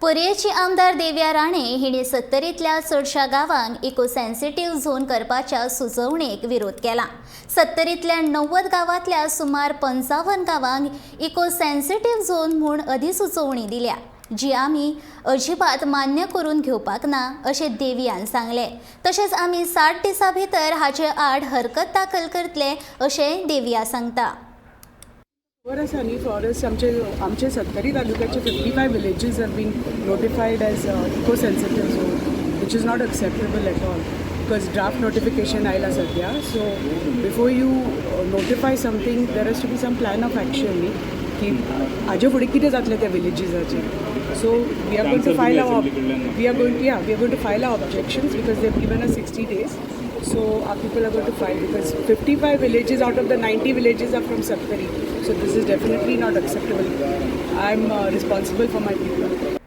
पर्येची आमदार देव्या राणे हिणे सत्तरीतल्या चडशा गावांक इको सेन्सिटिव्ह झोन करपाच्या सुचोवणेक विरोध केला। सत्तरीतल्या 90 गावांतल्या सुमार 55 गावांक इको सेन्सिटिव्ह झोन म्हूण अधिसुचोवणी दिल्या, जी आमी अजिबात मान्य करून घेवपाक ना अशें देवियान सांगले। तशेंच आमी 60 दिसां भितर हाचे आड हरकत दाखल करतले अशें देविया सांगता। For us, आमचे सत्तरी तालुक्याचे 55 villages have been notified as eco-sensitive zone, which is not acceptable at all. Because draft notification आयला सध्या, so before you notify something, there has to be some plan of action. की हाजे फुडें कितें जातलें त्या villages'ाचेर. So we are going to file our objections because they have given us 60 days. So our people are going to file because 55 villages out of the 90 villages are from Sattari. So this is definitely not acceptable. I'm responsible for my people.